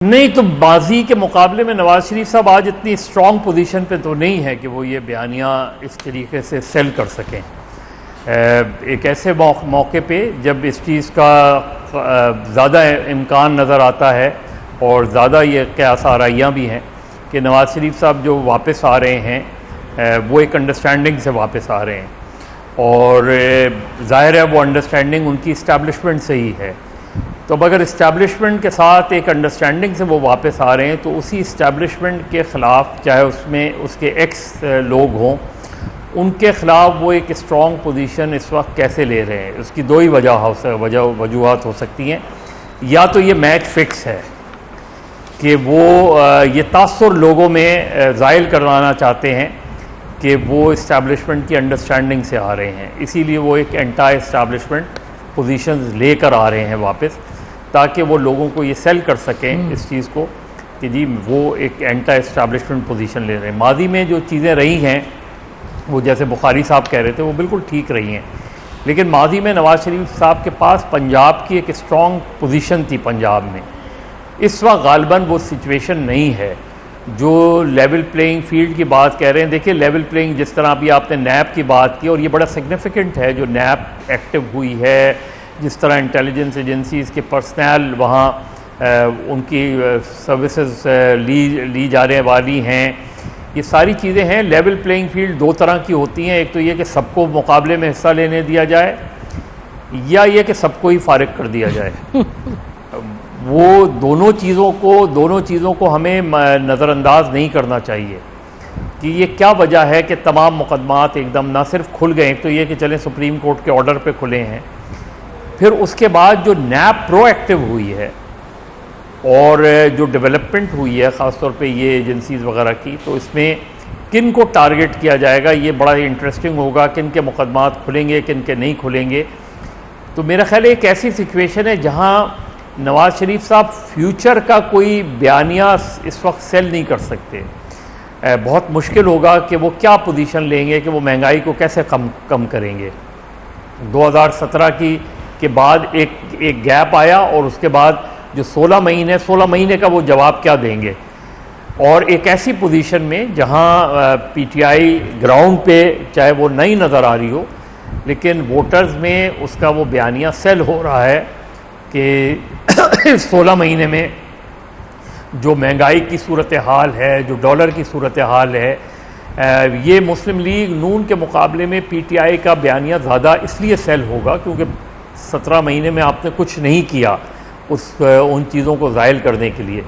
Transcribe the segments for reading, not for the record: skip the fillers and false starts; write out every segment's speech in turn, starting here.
नहीं तो बाजी के मुकाबले में नवाज शरीफ साहब आज इतनी स्ट्रॉन्ग पोजीशन पे तो नहीं है कि वो ये बयानियाँ इस तरीके से सेल कर सकें। एक ऐसे मौके पे जब इस चीज़ का ज़्यादा इम्कान नज़र आता है और ज़्यादा ये क़यास आराइयाँ भी हैं कि नवाज शरीफ साहब जो वापस आ रहे हैं वो एक अंडरस्टैंडिंग से वापस आ रहे हैं और ज़ाहिर है वो अंडरस्टैंडिंग उनकी इस्टेब्लिशमेंट से ही है। तो अब अगर इस्टेब्लिशमेंट के साथ एक अंडरस्टैंडिंग से वो वापस आ रहे हैं तो उसी इस्टेब्लिशमेंट के ख़िलाफ़, चाहे उसमें उसके एक्स लोग हों, उनके ख़िलाफ़ वो एक स्ट्रॉन्ग पोजीशन इस वक्त कैसे ले रहे हैं, उसकी दो ही वजूहत हो सकती हैं। या तो ये मैच फिक्स है कि वो ये तासुर लोगों में ज़ाहिर करवाना चाहते हैं कि वो इस्टेब्लिशमेंट की अंडरस्टैंडिंग से आ रहे हैं, इसीलिए वो एक एंटी इस्टेब्लिशमेंट पोजीशंस लेकर आ रहे हैं वापस, ताकि वो लोगों को ये सेल कर सकें इस चीज़ को कि जी वो एक एंटी इस्टेब्लिशमेंट पोजीशन ले रहे हैं। मादी में जो चीज़ें रही हैं वो जैसे बुखारी साहब कह रहे थे वो बिल्कुल ठीक रही हैं, लेकिन मादी में नवाज शरीफ साहब के पास पंजाब की एक स्ट्रॉन्ग पोजीशन थी पंजाब में। इस वक्त गालिबन वो सिचुएशन नहीं है जो लेवल प्लेइंग फील्ड की बात कह रहे हैं। देखिए लेवल प्लेइंग, जिस तरह अभी आपने नैब की बात की और ये बड़ा सिग्निफिकेंट है जो नैब एक्टिव हुई है, जिस तरह इंटेलिजेंस एजेंसीज़ के पर्सनल वहाँ उनकी सर्विसेज ली जाने वाली हैं, ये सारी चीज़ें हैं। लेवल प्लेइंग फील्ड दो तरह की होती हैं, एक तो ये कि सबको मुकाबले में हिस्सा लेने दिया जाए या ये कि सबको ही फारिग कर दिया जाए। वो दोनों चीज़ों को हमें नज़रअंदाज नहीं करना चाहिए कि ये क्या वजह है कि तमाम मुकदमात एकदम ना सिर्फ खुल गए, तो ये कि चलें सुप्रीम कोर्ट के ऑर्डर पे खुले हैं, फिर उसके बाद जो नैब प्रोएक्टिव हुई है और जो डेवलपमेंट हुई है ख़ासतौर पे ये एजेंसीज़ वगैरह की, तो इसमें किन को टारगेट किया जाएगा ये बड़ा इंटरेस्टिंग होगा, किन के मुकदमात खुलेंगे किन के नहीं खुलेंगे। तो मेरा ख्याल है एक ऐसी सिचुएशन है जहाँ नवाज शरीफ साहब फ्यूचर का कोई बयानिया इस वक्त सेल नहीं कर सकते। बहुत मुश्किल होगा कि वो क्या पोजीशन लेंगे कि वो महंगाई को कैसे कम करेंगे। 2017 के बाद एक गैप आया और उसके बाद जो 16 महीने का वो जवाब क्या देंगे, और एक ऐसी पोजीशन में जहां पीटीआई ग्राउंड पे चाहे वो नई नज़र आ रही हो लेकिन वोटर्स में उसका वो बयानिया सेल हो रहा है कि 16 महीने में जो महंगाई की सूरत हाल है, जो डॉलर की सूरत हाल है, ये मुस्लिम लीग नून के मुकाबले में पीटीआई का बयानिया ज़्यादा इसलिए सेल होगा क्योंकि 17 महीने में आपने कुछ नहीं किया उन चीज़ों को ज़ाहिर करने के लिए।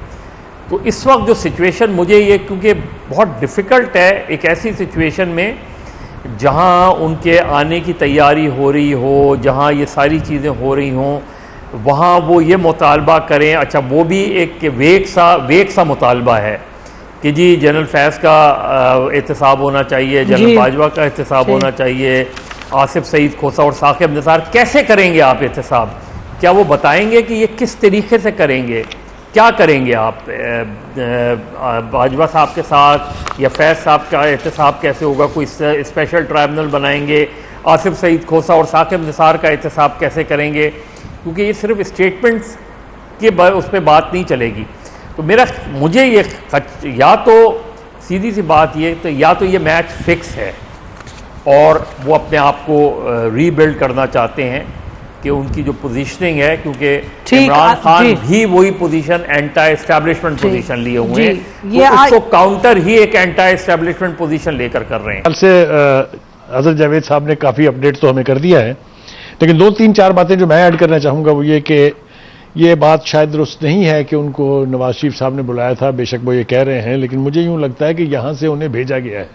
तो इस वक्त जो सिचुएशन मुझे ये, क्योंकि बहुत डिफ़िकल्ट है एक ऐसी सिचुएशन में जहां उनके आने की तैयारी हो रही हो, जहां ये सारी चीज़ें हो रही हों, वहाँ वो ये मुतालबा करें। अच्छा, वो भी एक वेग सा मुतालबा है कि जी जनरल फैज़ का एहतसाब होना चाहिए, जनरल बाजवा का एहतसाब होना चाहिए, आसिफ सईद खोसा और साकिब निसार। कैसे करेंगे आप एहतसाब? क्या वो बताएंगे कि ये किस तरीके से करेंगे, क्या करेंगे आप बाजवा साहब के साथ, या फैज़ साहब का एहतसाब कैसे होगा? कोई स्पेशल ट्राइब्यूनल बनाएंगे? आसिफ सईद खोसा और साकिब निसार का एहतसाब कैसे करेंगे? क्योंकि ये सिर्फ स्टेटमेंट्स के उस पर बात नहीं चलेगी। तो मुझे ये या तो सीधी सी बात ये, तो या तो ये मैच फिक्स है और वो अपने आप को रीबिल्ड करना चाहते हैं कि उनकी जो पोजीशनिंग है, क्योंकि इमरान खान भी वही पोजीशन एंटी एस्टैब्लिशमेंट पोजीशन लिए हुए हैं, तो उसको काउंटर ही एक एंटी एस्टैब्लिशमेंट पोजीशन लेकर कर रहे हैं। कल से अजहर जावेद साहब ने काफ़ी अपडेट तो हमें कर दिया है, लेकिन 2-3-4 बातें जो मैं ऐड करना चाहूँगा वो ये कि ये बात शायद दुरुस्त नहीं है कि उनको नवाज शरीफ साहब ने बुलाया था, बेशक वो ये कह रहे हैं, लेकिन मुझे यूँ लगता है कि यहाँ से उन्हें भेजा गया है।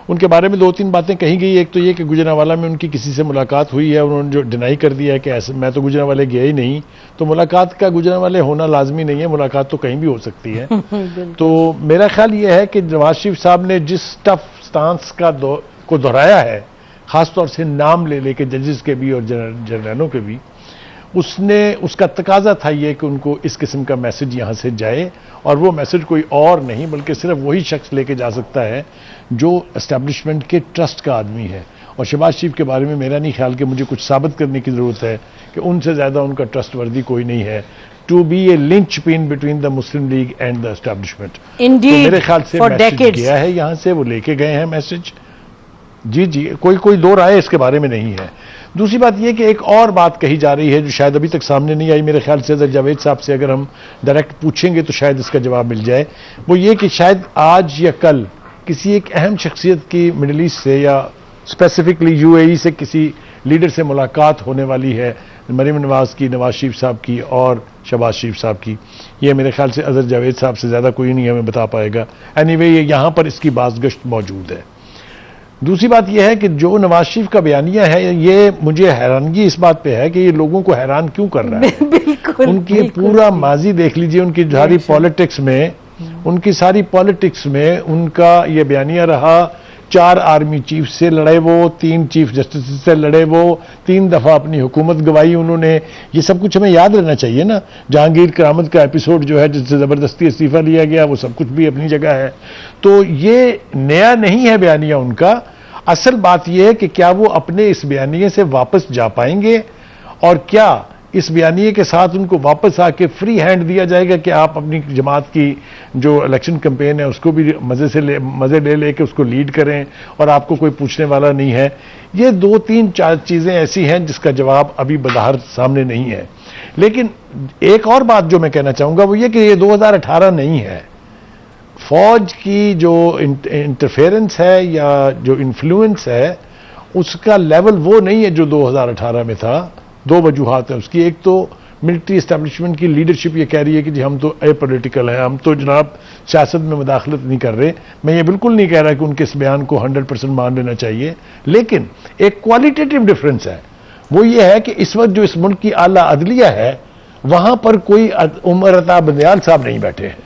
उनके बारे में 2-3 बातें कही गई। एक तो ये कि गुजरांवाला में उनकी किसी से मुलाकात हुई है, उन्होंने जो डिनाई कर दिया है कि ऐसे मैं तो गुजरांवाले गया ही नहीं। तो मुलाकात का गुजरांवाले होना लाजमी नहीं है, मुलाकात तो कहीं भी हो सकती है। तो मेरा ख्याल ये है कि नवाज शरीफ साहब ने जिस टफ स्टांस को दोहराया है, खासतौर से नाम ले लेके जजेस के भी और जनरलों के भी, उसका तकाजा था ये कि उनको इस किस्म का मैसेज यहाँ से जाए, और वो मैसेज कोई और नहीं बल्कि सिर्फ वही शख्स लेके जा सकता है जो एस्टेब्लिशमेंट के ट्रस्ट का आदमी है। और शहबाज शरीफ के बारे में मेरा नहीं ख्याल कि मुझे कुछ साबित करने की ज़रूरत है कि उनसे ज़्यादा उनका ट्रस्टवर्दी कोई नहीं है। to be a linchpin between the Muslim League and the establishment. Indeed, तो मेरे ख्याल से for मैसेज decades. गया है यहां से, वो लेके गए हैं मैसेज। जी कोई दो राय इसके बारे में नहीं है। दूसरी बात यह कि एक और बात कही जा रही है जो शायद अभी तक सामने नहीं आई, मेरे ख्याल से अगर जावेद साहब से अगर हम डायरेक्ट पूछेंगे तो शायद इसका जवाब मिल जाए। वो ये कि शायद आज या कल किसी एक अहम शख्सियत की मिडिल ईस्ट से या स्पेसिफिकली यूएई से किसी लीडर से मुलाकात होने वाली है, मरीम नवाज की, नवाज शरीफ साहब की और शहबाज शरीफ साहब की। ये मेरे ख्याल से अजहर जावेद साहब से ज़्यादा कोई नहीं हमें बता पाएगा। एनीवे ये यहाँ पर इसकी बाज़गश्त मौजूद है। दूसरी बात यह है कि जो नवाज शरीफ का बयानिया है, ये मुझे हैरानगी इस बात पे है कि ये लोगों को हैरान क्यों कर रहा है। बिल्कुल, उनकी पूरा माजी देख लीजिए, उनकी सारी पॉलिटिक्स में उनका ये बयानिया रहा। 4 आर्मी चीफ से लड़े वो, 3 चीफ जस्टिस से लड़े वो, 3 दफा अपनी हुकूमत गवाई उन्होंने। ये सब कुछ हमें याद रहना चाहिए ना। जहांगीर करामत का एपिसोड जो है जिससे जबरदस्ती इस्तीफा लिया गया, वो सब कुछ भी अपनी जगह है। तो ये नया नहीं है बयानिया उनका। असल बात यह है कि क्या वो अपने इस बयानिए से वापस जा पाएंगे और क्या इस बयानिए के साथ उनको वापस आके फ्री हैंड दिया जाएगा कि आप अपनी जमात की जो इलेक्शन कैंपेन है उसको भी मजे ले लेके उसको लीड करें और आपको कोई पूछने वाला नहीं है। ये 2-3-4 चीजें ऐसी हैं जिसका जवाब अभी बज़ाहिर सामने नहीं है। लेकिन एक और बात जो मैं कहना चाहूंगा वो ये कि ये 2018 नहीं है। फौज की जो इंटरफेरेंस है या जो इन्फ्लुएंस है उसका लेवल वो नहीं है जो 2018 में था। 2 वजूहात है उसकी। एक तो मिलिट्री एस्टेब्लिशमेंट की लीडरशिप ये कह रही है कि जी हम तो एपॉलिटिकल हैं, हम तो जनाब सियासत में मुदाखलत नहीं कर रहे। मैं ये बिल्कुल नहीं कह रहा कि उनके इस बयान को 100% मान लेना चाहिए, लेकिन एक क्वालिटेटिव डिफरेंस है। वो ये है कि इस वक्त जो इस मुल्क की आला अदलिया है वहां पर कोई उमर अता बंदयाल साहब नहीं बैठे हैं।